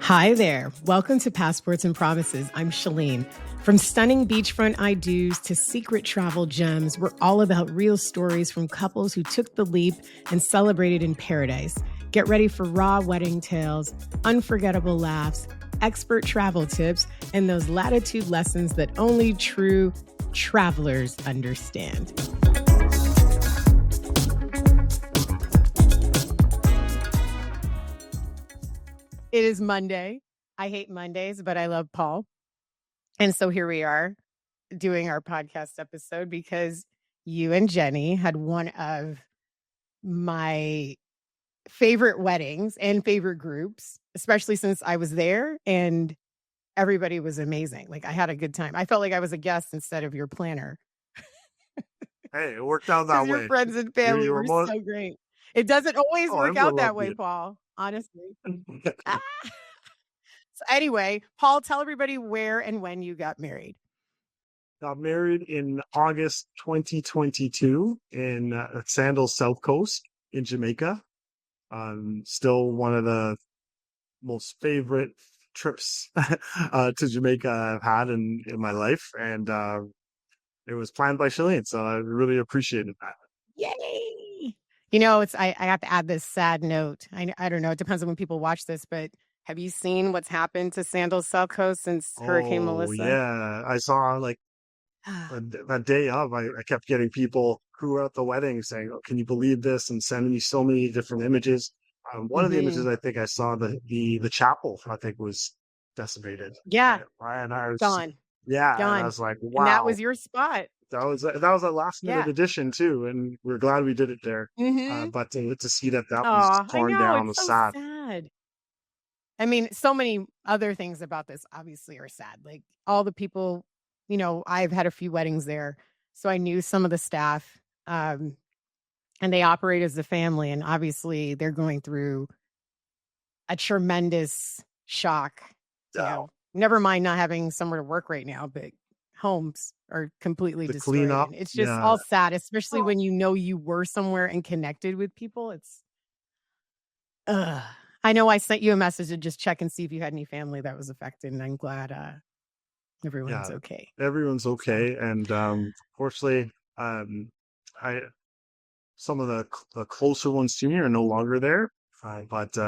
Hi there. Welcome to Passports and Promises. I'm Shalene. From stunning beachfront I-dos to secret travel gems, we're all about real stories from couples who took the leap and celebrated in paradise. Get ready for raw wedding tales, unforgettable laughs, expert travel tips, and those latitude lessons that only true travelers understand. It is Monday. I hate Mondays, but I love Paul. And so here we are doing our podcast episode because you and Jenny had one of my favorite weddings and favorite groups, especially since I was there and everybody was amazing. Like, I had a good time. I felt like I was a guest instead of your planner. Hey, it worked out that way. Your friends and family were so great. It doesn't always work out that way, Paul, honestly. So anyway, Paul, tell everybody where and when you got married. Got married in August 2022 in Sandals South Coast in Jamaica. Still one of the most favorite trips to Jamaica I've had in my life. And it was planned by Shalene, so I really appreciated that. Yay! You know, I have to add this sad note. I don't know. It depends on when people watch this, but have you seen what's happened to Sandals South Coast since Hurricane Melissa? Yeah. I saw that day of, I kept getting people who were at the wedding saying, "Oh, can you believe this?" and sending me so many different images. One of the images I think I saw, the chapel, I think, was decimated. Yeah. And I was gone. Yeah. Gone. And I was like, wow. And that was your spot. That was a last minute addition too, and we're glad we did it there. But to see that was torn down was so sad. I mean, so many other things about this obviously are sad. Like, all the people, you know, I've had a few weddings there, so I knew some of the staff, and they operate as a family, and obviously they're going through a tremendous shock. You know, never mind not having somewhere to work right now, but homes are completely destroyed. Clean up. It's just all sad, especially when you know you were somewhere and connected with people. It's I know I sent you a message to just check and see if you had any family that was affected, and I'm glad everyone's okay. Everyone's okay, and fortunately, some of the closer ones to me are no longer there. But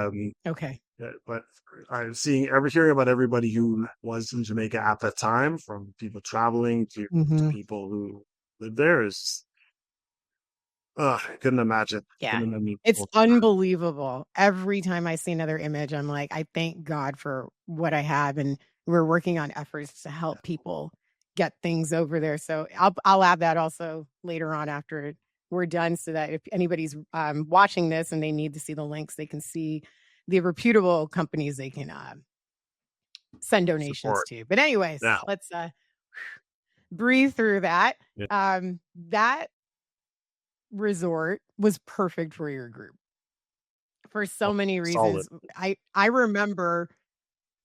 okay. But I'm hearing about everybody who was in Jamaica at that time, from people traveling to people who lived there. Is I couldn't imagine. Yeah, it's unbelievable. Every time I see another image, I'm like, I thank God for what I have, and we're working on efforts to help people get things over there. So I'll add that also later on after we're done, so that if anybody's watching this and they need to see the links, they can see the reputable companies they can send donations to. But anyways, let's breathe through that. Yeah. That resort was perfect for your group for so many reasons. Solid. I remember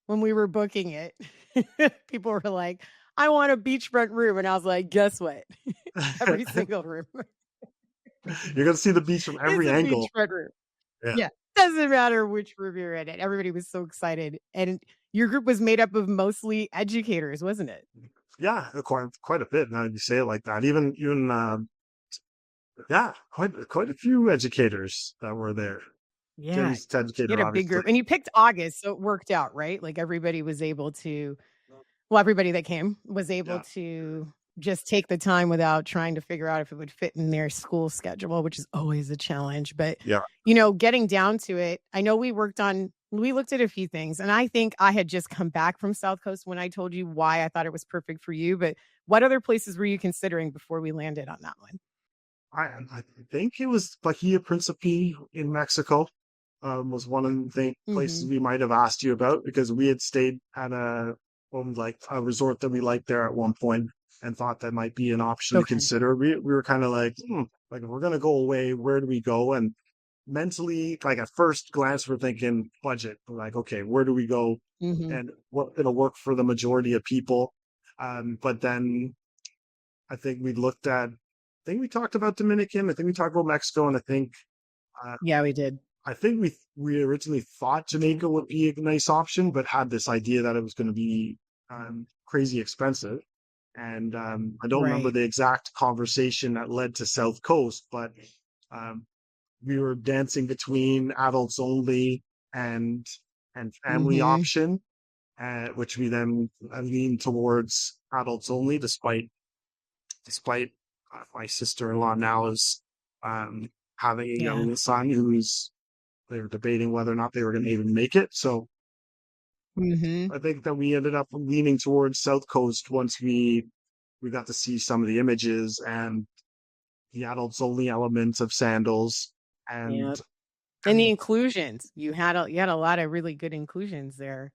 when we were booking it, people were like, "I want a beachfront room," and I was like, "Guess what? Every single room." You're gonna see the beach from every angle. Beachfront room. Yeah. Doesn't matter which room you're in. Everybody was so excited, and your group was made up of mostly educators, wasn't it? Yeah, quite a bit. Now you say it like that. Even quite a few educators that were there. Yeah, you had a big group, and you picked August, so it worked out, right? Like, everybody was able to. Well, everybody that came was able to just take the time without trying to figure out if it would fit in their school schedule, which is always a challenge. But, you know, getting down to it, I know we looked at a few things, and I think I had just come back from South Coast when I told you why I thought it was perfect for you. But what other places were you considering before we landed on that one? I think it was Bahia Principe in Mexico. Was one of the places we might have asked you about, because we had stayed at a resort that we liked there at one point and thought that might be an option to consider. We were kind of like, if we're going to go away, where do we go? And mentally, like, at first glance, we're thinking budget. We're like, okay, where do we go? And what it'll work for the majority of people. But then I think we talked about Dominican. I think we talked about Mexico, and I think we did. I think we originally thought Jamaica would be a nice option, but had this idea that it was going to be crazy expensive. And I don't remember Right. the exact conversation that led to South Coast, but um, we were dancing between adults only and family Mm-hmm. option, which we then leaned towards adults only, despite my sister-in-law now is um, having a Yeah. young son who's they were debating whether or not they were going to even make it. So Mm-hmm. I think that we ended up leaning towards South Coast once we got to see some of the images and the adults only elements of Sandals Yeah. and And the inclusions. You had a lot of really good inclusions there.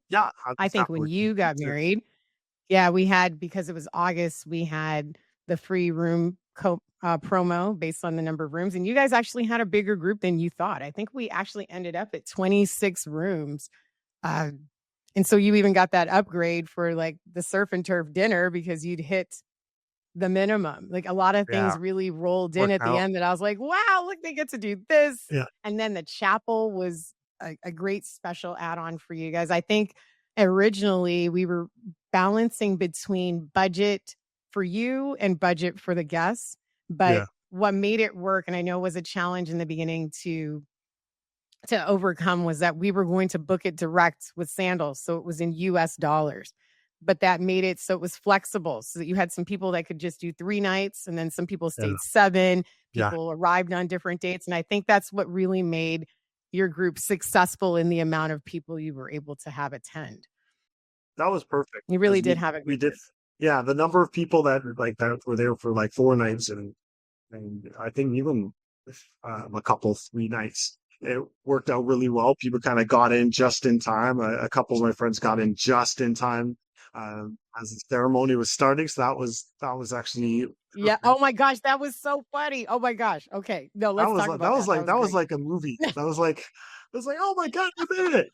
yeah, I that's think when definitely you got married, yeah, we had, because it was August, we had the free room promo based on the number of rooms. And you guys actually had a bigger group than you thought. I think we actually ended up at 26 rooms. Uh, and so you even got that upgrade for like the surf and turf dinner because you'd hit the minimum. Like a lot of yeah, things really rolled in worked at the out. end that I was like, wow, look, they get to do this. Yeah, And then the chapel was a great special add on for you guys. I think originally we were balancing between budget for you and budget for the guests. But yeah, what made it work, and I know was a challenge in the beginning to overcome, was that we were going to book it direct with Sandals. So it was in US dollars. But that made it so it was flexible. So that you had some people that could just do 3 nights, and then some people yeah, stayed 7. yeah. People arrived on different dates. And I think that's what really made your group successful in the amount of people you were able to have attend. That was perfect You really because did have a we good did group. yeah, the number of people that were there for like 4 nights and I think even a couple 3 nights. It worked out really well. People kind of got in just in time. A couple of my friends got in just in time as the ceremony was starting. So that was actually Yeah. perfect. Oh my gosh, that was so funny. Oh my goch. Okay. No, let's talk about that. That was That was great. like a movie. It was like oh my god, you did it!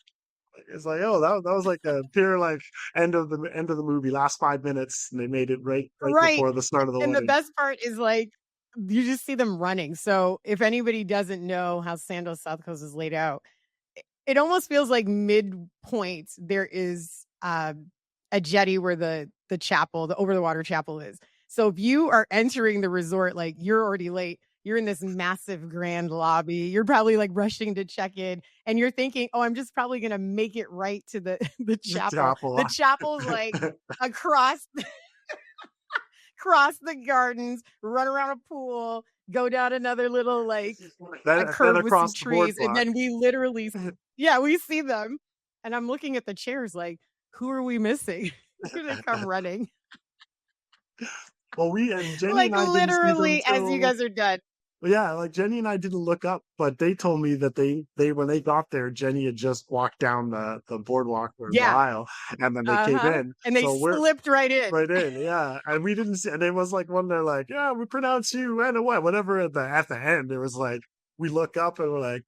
It's like oh that was like a pure like end of the movie. Last 5 minutes, and they made it right Right. before the start of the And the wedding. best part is, like, you just see them running. So if anybody doesn't know how Sandals South Coast is laid out, it almost feels like midpoint there is a jetty where the chapel, the over the water chapel is. So if you are entering the resort, like you're already late, you're in this massive grand lobby. You're probably like rushing to check in, and you're thinking, "Oh, I'm just probably gonna make it right to the the chapel." Apple. The chapel's like across cross the gardens, run around a pool, go down another little like a Then curve with some across the trees, and boardwalk. then we literally, yeah, we see them. And I'm looking at the chairs like, who are we missing? Here they come running. Well, we and Jenny Like and I didn't see them literally as you till guys are done. yeah, like Jenny and I didn't look up, but they told me that they when they got there, Jenny had just walked down the boardwalk or the Yeah. aisle, and then they came Uh-huh. in. And they So we're slipped right in. right in, yeah. And we didn't see, and it was like when they're like, "Yeah, we pronounce you and what, whatever." At the end, it was like we look up and we're like,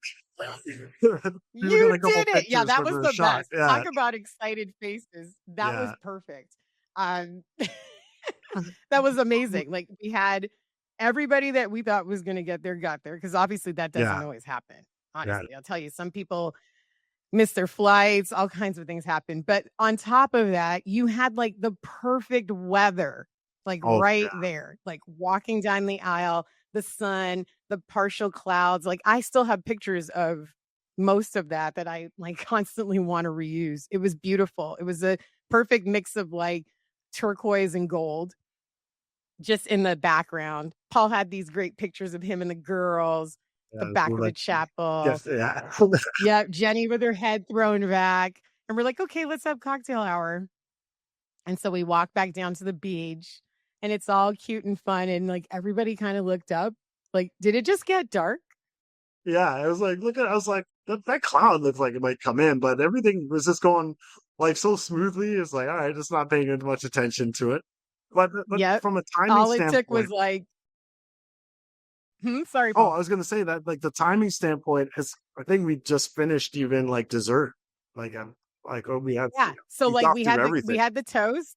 we were You getting a couple did it. Yeah, pictures that for was the the shot. best. Yeah, Talk about excited faces. That was yeah, perfect. Um that was amazing. Like we had everybody that we thought was going to get there got there, because obviously that doesn't yeah, always happen. yeah. Honestly, I'll tell you, some people miss their flights, all kinds of things happen. But on top of that, you had like the perfect weather, like Oh right yeah, there, like walking down the aisle, the sun, the partial clouds. Like I still have pictures of most of that I like constantly want to reuse. It was beautiful. It was a perfect mix of like turquoise and gold just in the background. Paul had these great pictures of him and the girls, the yeah. back We're of the like, chapel. yes, yeah. Yeah, Jenny with her head thrown back. And we're like, okay, let's have cocktail hour. And so we walk back down to the beach, and it's all cute and fun. And like everybody kind of looked up, like, did it just get dark? Yeah, I was like, I was like, that cloud looks like it might come in, but everything was just going like so smoothly. It's like, all right, just not paying much attention to it. But Yep. from a timing All it took was standpoint, like, sorry, oh, Paul. I was gonna say that like the timing standpoint is, I think we just finished even like dessert, like oh Yeah. So we like got through we everything. had the toast.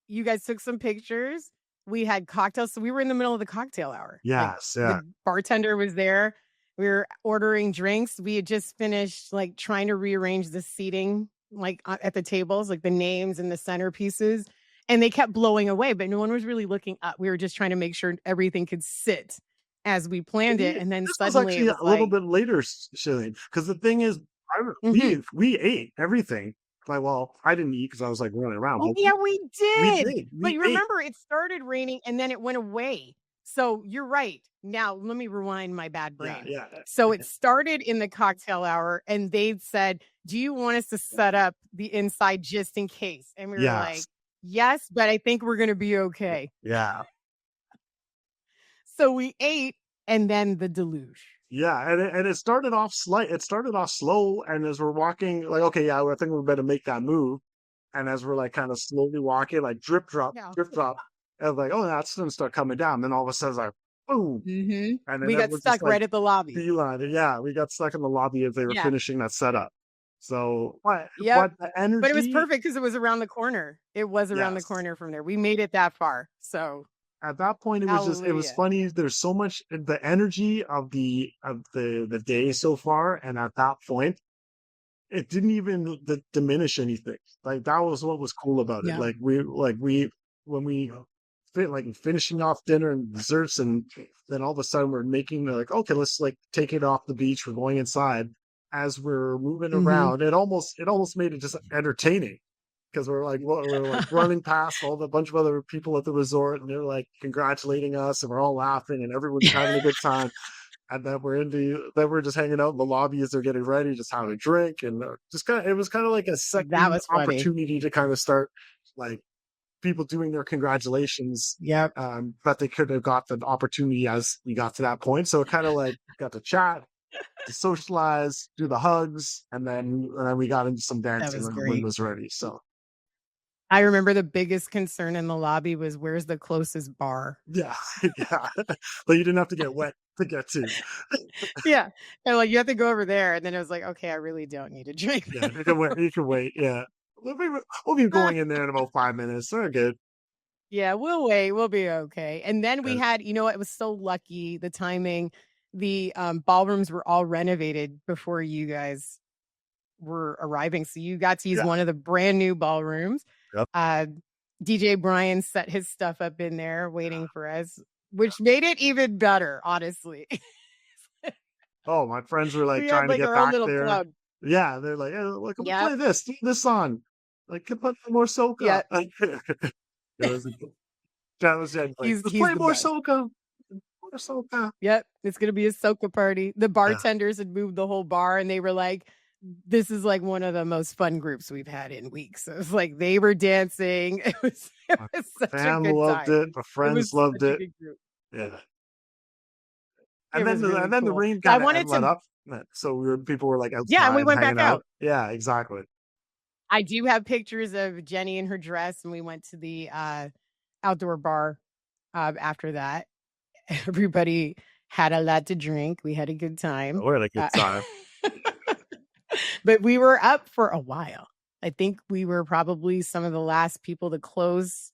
You guys took some pictures. We had cocktails. So we were in the middle of the cocktail hour. Like Yes, yeah, the bartender was there. We were ordering drinks. We had just finished like trying to rearrange the seating, like at the tables, like the names and the centerpieces. And they kept blowing away, but no one was really looking up. We were just trying to make sure everything could sit as we planned it. And then This was suddenly it actually a was little like, bit later, Shalene, because the thing is, mhm. we ate everything. Like, well, I didn't eat because I was like running around, Oh, but yeah, we we did. did. But We you ate. remember it started raining and then it went away. So you're right. Now, let me rewind my bad Yeah, brain. yeah, So it started in the cocktail hour and they said, "Do you want us to set up the inside just in case?" And we were like, yes, "Yes, but I think we're going to be okay." yeah, So we ate and then the deluge. yeah. And it started off slight. It started off slow, and as we're walking, like, okay, yeah, I think we better make that move. And as we're like kind of slowly walking, like Yeah. drip drop, and like, oh, that's gonna start coming down. Then all of a sudden, it's like, boom, and then We got everyone's just stuck like right at the lobby. beeline. Yeah, we got stuck in the lobby as they were Yeah. finishing that setup. So what? Yep. What the But it was energy? perfect because it was around the corner. It was around the Yes. corner from there. We made it that far. So At that point, it was hallelujah. funny. There's so much the energy of the day so far, and at that point, it didn't even diminish anything. Like that was what was cool about it. Yeah. We when we like finishing off dinner and desserts, and then all of a sudden we're making like, okay, let's like take it off the beach. We're going inside. As we're moving Mhm. around, it almost made it just entertaining because we're like running past all the bunch of other people at the resort, and they're like congratulating us, and we're all laughing, and everyone's having a good time. And then we're just hanging out in the lobby as they're getting ready, just having a drink, and just kind of it was kind of like a That second was funny. opportunity to kind of start like people doing their congratulations Yep. that they could have got the opportunity as we got to that point. So it kind of like got to chat, to socialize, do the hugs, and then we got into some That dancing was when it great. was ready. So I remember the biggest concern in the lobby was where's the closest bar? yeah, yeah. But you didn't have to get wet to get to. Yeah. And like you have to go over there. And then it was like, okay, I really don't need a drink. Yeah, you can wait. You can wait. Yeah, we'll be going in there in about 5 minutes. We're good. Yeah, we'll wait. We'll be okay. And then we Yeah, had, you know, it was so lucky the timing. The ballrooms were all renovated before you guys were arriving. So you got to use yeah, one of the brand new ballrooms. yep. Uh, DJ Brian set his stuff up in there waiting for us, which made it even better, honestly. Oh, my friends were like We had trying to like get our own back little there. club. Yeah, they're like, "Hey, look, I'm gonna Yep. play this, throw this on. Like, can put more soca." Yeah. Like, it was, that was it. Like, let's He's play the more best. soca. More soca. Yep. It's gonna be a soca party. The Yeah. bartenders had moved the whole bar and they were like, this is like one of the most fun groups we've had in weeks. So it was like they were dancing. It My was such a fam good loved time. it. My It friends was loved such a it. good group. Yeah. It was really And then the cool. rain So I kind of wanted let to, up. So people were like yeah, and we outside went hanging back out. out. Yeah, exactly. I do have pictures of Jenny in her dress, and we went to the outdoor bar after that. Everybody had a lot to drink. We had a good time. We had a good time. But we were up for a while. I think we were probably some of the last people to close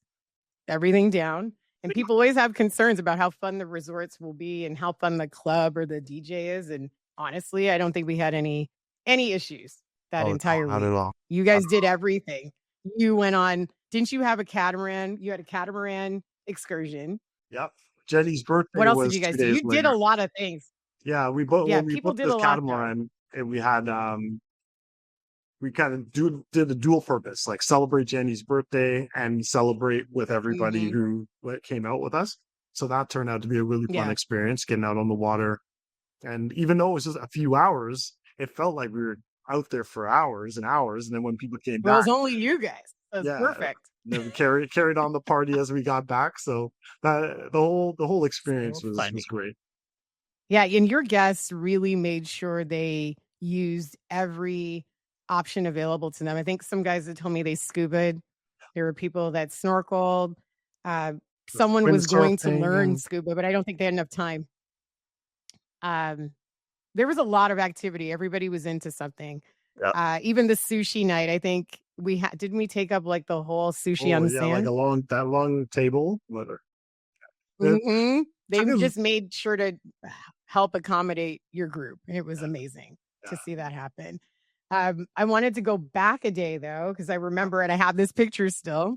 everything down. And people always have concerns about how fun the resorts will be and how fun the club or the DJ is. And honestly, I don't think we had any issues that Oh no, entire not week. at all. You guys did everything. You went on, didn't you have a catamaran? You had a catamaran excursion. Yep. Jenny's birthday What else did was you two guys do? days You did a later. lot of things. Yeah, Yeah, when we people booked did this a lot though. catamaran, and we had we kind of did a dual purpose, like celebrate Jenny's birthday and celebrate with everybody Hmm. who came out with us. So that turned out to be a really fun Yeah. experience, getting out on the water. And even though it was just a few hours, it felt like we were out there for hours and hours. And then when people came Well, it was back, only you guys. It was yeah, perfect. then we carried on the party as we got back. So that the whole experience So was funny. great. Yeah, and your guests really made sure they used every option available to them. I think some guys had told me they scubaed. There were people that snorkeled. Uh, The someone was going to windsurfing learn and scuba, but I don't think they had enough time. Um, there was a lot of activity. Everybody was into something. yeah. Even the sushi night, I think we had, didn't we take up like the whole sushi Oh on the yeah, like sand? that long table. It Hmm. They took us just made sure to help accommodate your group. And it was amazing to see that happen. I wanted to go back a day though, because I remember, and I have this picture still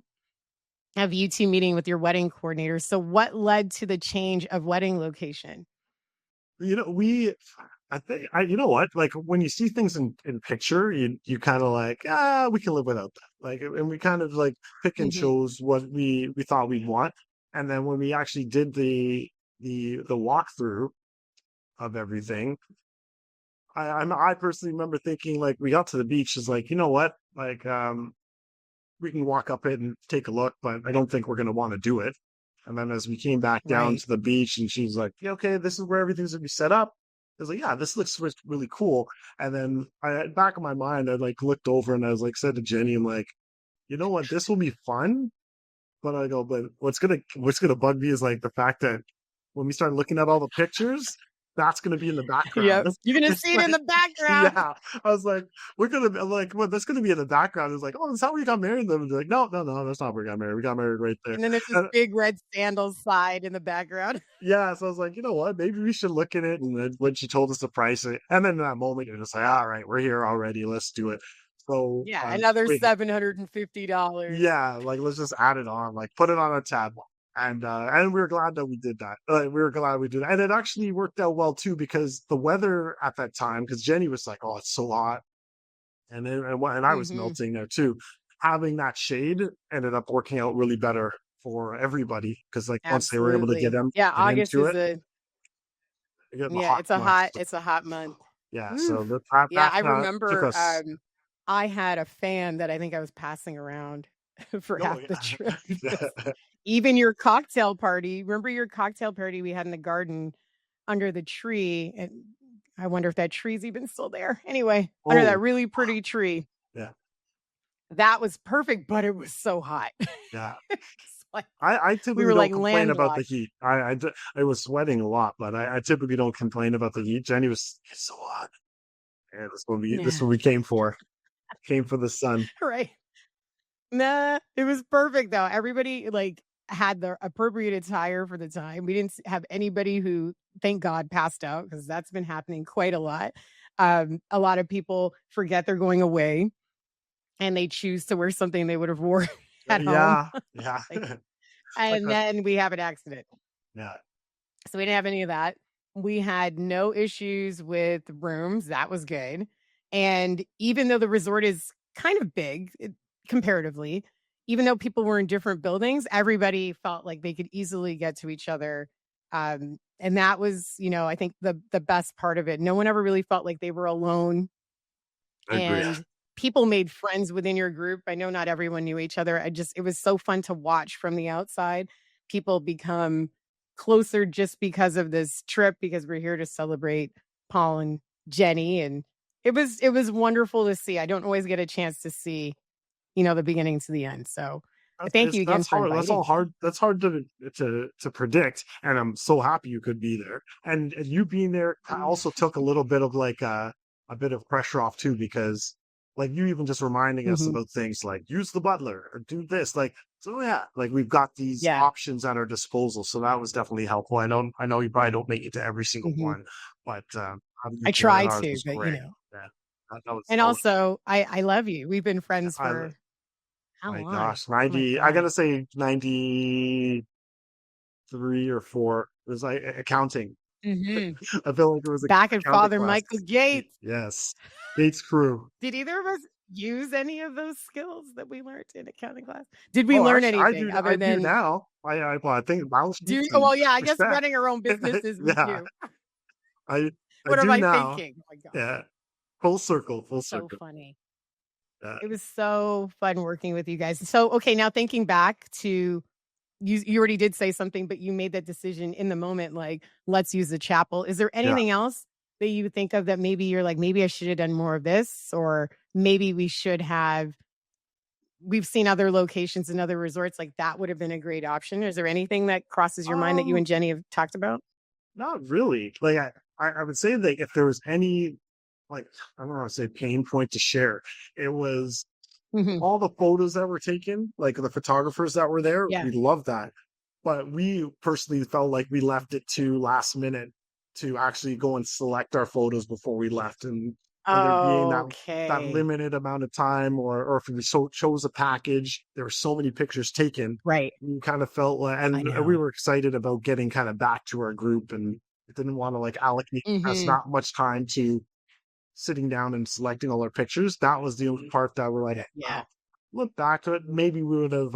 of you two meeting with your wedding coordinator. So what led to the change of wedding location? You know, I think, you know what, like when you see things in picture, you kind of like, we can live without that. Like, and we kind of like pick and Mhm. chose what we thought we'd want. And then when we actually did the walkthrough of everything, I personally remember thinking like we got to the beach is like, you know what, like, we can walk up it and take a look, but I don't think we're going to want to do it. And then as we came back down Right. to the beach and she's like, yeah, okay, this is where everything's going to be set up. I was like, yeah, this looks really cool. And then back in my mind, I like looked over and I was like, said to Jenny, I'm like, you know what, this will be fun. But I go, but what's gonna bug me is like the fact that when we start looking at all the pictures, that's gonna be in the background. Yep. You're gonna It's see it in like, the background. yeah. I was like, we're gonna be like, well, that's gonna be in the background. It's like, oh, that's how we got married. Then like, no, no, no, that's not how we got married. We got married right there. And then there's this And, big red sandals slide in the background. yeah, so I was like, you know what? Maybe we should look at it. And then when she told us the price, and then in that moment, you're just like, all right, we're here already. Let's do it. So Yeah, another we $750. yeah, like let's just add it on, like put it on a tab. And we were glad that we did that. We were glad we did that. And it actually worked out well too because the weather at that time, because Jenny was like, "Oh, it's so hot," and I was Mhm. melting there too. Having that shade ended up working out really better for everybody because like once they were able to Absolutely. Yeah, get August into is it, a they get the yeah, hot months. it's a hot month. Yeah, so Oof. Yeah, that I took remember, us. I had a fan that I think I was passing around for Oh half the yeah, trip. yeah, Even your cocktail party, remember your cocktail party we had in the garden under the tree? And I wonder if that tree's even still there. Anyway, under that oh really pretty tree. yeah, That was perfect, but it was so hot. yeah. It's like I we typically were like don't complain about the landlocked. heat. I was sweating a lot, but I typically don't complain about the heat. Jenny was it's so hot, and this Yeah, what we came for. Came for the sun. right. Nah, it was perfect though. Everybody like had the appropriate attire for the time. We didn't have anybody who, thank God, passed out because that's been happening quite a lot. A lot of people forget they're going away and they choose to wear something they would have wore at home. Yeah, yeah, Like, like and a, then we have an accident. yeah. So we didn't have any of that. We had no issues with rooms. That was good. And even though the resort is kind of big comparatively, even though people were in different buildings, everybody felt like they could easily get to each other. And that was, I think the best part of it. No one ever really felt like they were alone, I agree. and people made friends within your group. I know not everyone knew each other. It was so fun to watch from the outside. People become closer just because of this trip because we're here to celebrate Paul and Jenny, and it was wonderful to see. I don't always get a chance to see, the beginning to the end. So, thank you again That's for hard. That's all inviting me. hard. That's hard to predict. And I'm so happy you could be there. And you being there Mm. also took a little bit of like a bit of pressure off too, because like you even just reminding us Mhm. about things like use the butler or do this. Like so yeah, like we've got these Yeah. options at our disposal. So that was definitely helpful. I know you probably don't make it to every single Mhm. one, but having you I there at try ours to, was but great. Yeah. and That was also I love you. We've been friends I for how my long? gosh, Oh my 90, I god. gotta say 93 or 4. It was like accounting. Mhm. I feel like it was a Back at accounting Father class. Michael Gates. Yes. Gates crew. Did either of us use any of those skills that we learned in accounting class? Did we Oh, learn actually, anything I other do than now. Well, I think balance do sheets oh, and well, yeah, I guess respect. running our own businesses we Yeah, do. I I What am do I now. thinking? Oh my gosh. Yeah, full circle, full So circle. funny. Yeah, It was so fun working with you guys. So, okay, now thinking back to you already did say something, but you made that decision in the moment, like, let's use the chapel. Is there yeah. anything else that you think of that maybe you're like, maybe I should have done more of this, or maybe we've seen other locations and other resorts, like that would have been a great option. Is there anything that crosses your mind that you Um, and Jenny have talked about? Not really. Like I would say that if there was any like I don't want to say pain point to share, it was Mhm. all the photos that were taken, like the photographers that were there, Yeah. we loved that. But we personally felt like we left it too last minute. to actually go and select our photos before we left, and there being that Okay. limited amount of time, or if we chose a package, there were so many pictures taken. Right. We kind of felt like, I and we know. were excited about getting kind of back to our group, and didn't want to like allocate us Mhm. not much time to sitting down and selecting all our pictures. That was the only part that we're like, Yeah. oh, look back to it, maybe we would have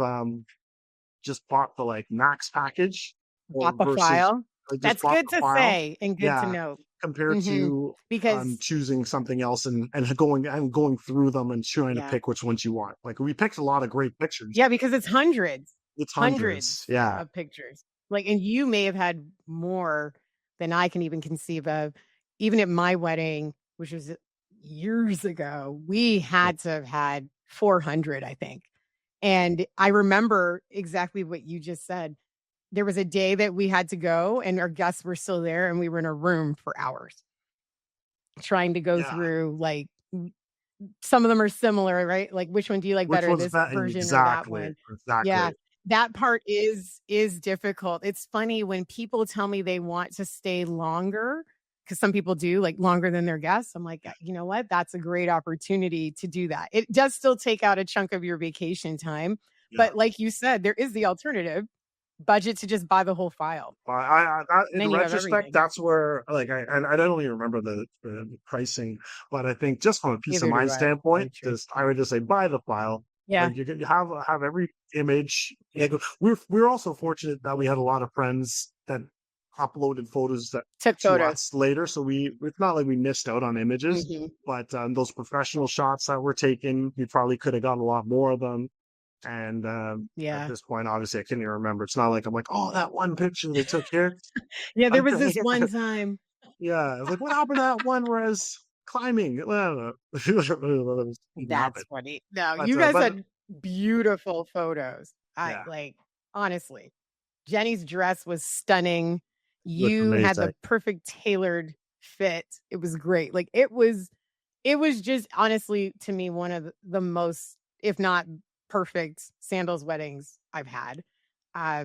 just bought the like max package, or Bought the versus, file. or just That's bought good the to file. say and good to Yeah, know. compared Mhm. to Because choosing something else, and going through them and trying to yeah. pick which ones you want. Like we picked a lot of great pictures. Yeah, because it's hundreds, It's hundreds. hundreds Yeah. of pictures. Like, and you may have had more than I can even conceive of. Even at my wedding, which was years ago, we had to have had 400, I think. And I remember exactly what you just said. There was a day that we had to go and our guests were still there and we were in a room for hours trying to go Yeah. through like some of them are similar, right? Like which one do you like Which better, one's this that? version or that Exactly. one? Exactly. Yeah. That part is difficult. It's funny when people tell me they want to stay longer because some people do like longer than their guests. I'm like, you know what? That's a great opportunity to do that. It does still take out a chunk of your vacation time, Yeah. but like you said, there is the alternative budget to just buy the whole file. And In then you have retrospect, everything. that's where like and I don't even remember the pricing, but I think just from a peace of Neither do mind I, tell you standpoint, the truth. just I would just say buy the file. Yeah. Like you have every image. Yeah, we're also fortunate that we had a lot of friends that uploaded photos that Took to photos. us later, so it's not like we missed out on images. Hmm. But those professional shots that were taken, we probably could have got a lot more of them. And at Yeah. this point, obviously, I can't even remember. It's not like I'm like, oh, that one picture they took here. Yeah, there I, was this one time. yeah, I was like, what happened to that one where I was climbing? Well, I don't know. It didn't happen. That's funny. No, But you guys had beautiful photos. I yeah, like, honestly, Jenny's dress was stunning. looked You had amazing. the perfect tailored fit. It was great. Like it was just honestly to me one of the most, if not perfect sandals weddings I've had. Uh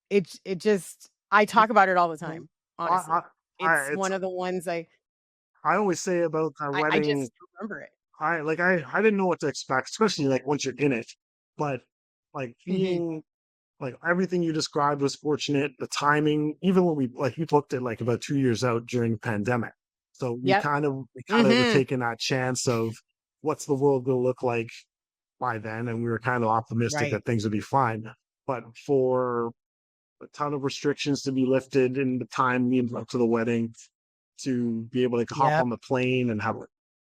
it just I talk about it all the time, I, I, honestly. It's it's one of the ones I always say about our I wedding. just remember it. I didn't know what to expect, especially like once you're in it. But like Mhm. being like everything you described was fortunate. The timing, even when we booked it like about 2 years out during the pandemic, so Yep. we kind of were Mhm. taking that chance of what's the world going to look like by then, and we were kind of optimistic Right. that things would be fine. But for a ton of restrictions to be lifted in the time leading up to the wedding, to be able to hop Yep. on the plane and have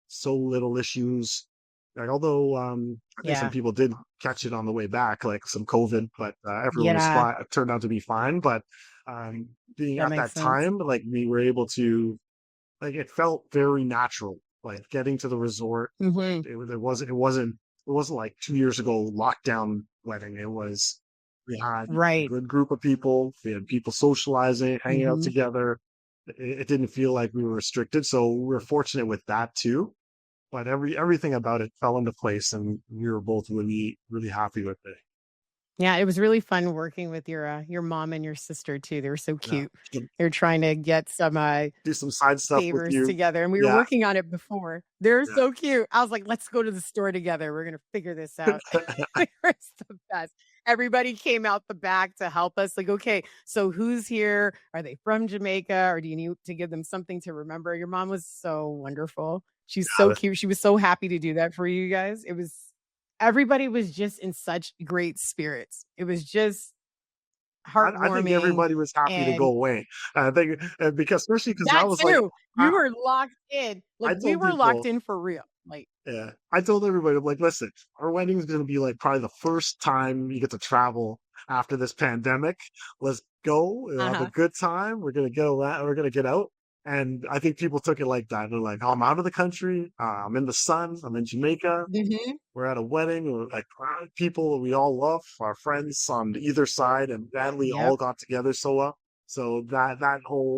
so little issues. Like, although I think some Yeah. people did catch it on the way back, like some COVID, but everyone was Yeah. fine. Turned out to be fine. But being That at makes that sense. time, like we were able to, like it felt very natural. Like getting to the resort, Mhm. it wasn't like 2 years ago lockdown wedding. It was, we had a Right. good group of people. We had people socializing, hanging out Mhm. together. It didn't feel like we were restricted, so we were fortunate with that too. But everything about it fell into place, and we were both really really happy with it. Yeah, it was really fun working with your mom and your sister too. They were so Yeah, cute. They were trying to get some, do some side stuff with favors you. together, and we were Yeah, working on it before. They're yeah. so cute. I was like, "Let's go to the store together. We're gonna figure this out." They were the best. Everybody came out the back to help us, like, "Okay, so who's here? Are they from Jamaica, or do you need to give them something to remember?" Your mom was so wonderful. She's so cute. She was so happy to do that for you guys. It was everybody was just in such great spirits. It was just I think heartwarming, everybody was happy to go and away. I think because especially because I that was like, too. You I, were locked in. Like, I we told were locked people, in for real. Like, yeah, I told everybody, I'm like, listen, our wedding is going to be like probably the first time you get to travel after this pandemic. Let's go. We'll have a uh-huh. good time. We're going to go out. We're going to get out. And I think people took it like that. They're like, oh, I'm out of the country. I'm in the sun. I'm in Jamaica. Mhm. We're at a wedding. We're like people we all love, our friends on either side, and family all Yep. got together so well. So that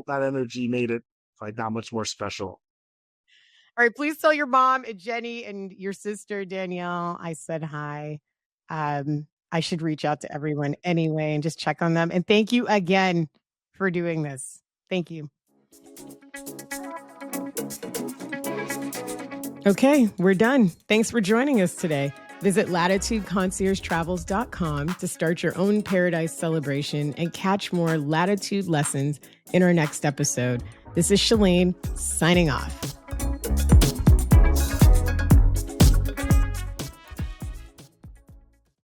energy made it like that much more special. All right, please tell your mom and Jenny and your sister Danielle I said hi. I should reach out to everyone anyway and just check on them. And thank you again for doing this. Thank you. Okay, we're done. Thanks for joining us today. Visit latitudeconciergetravels.com to start your own paradise celebration and catch more latitude lessons in our next episode. This is Shalene signing off.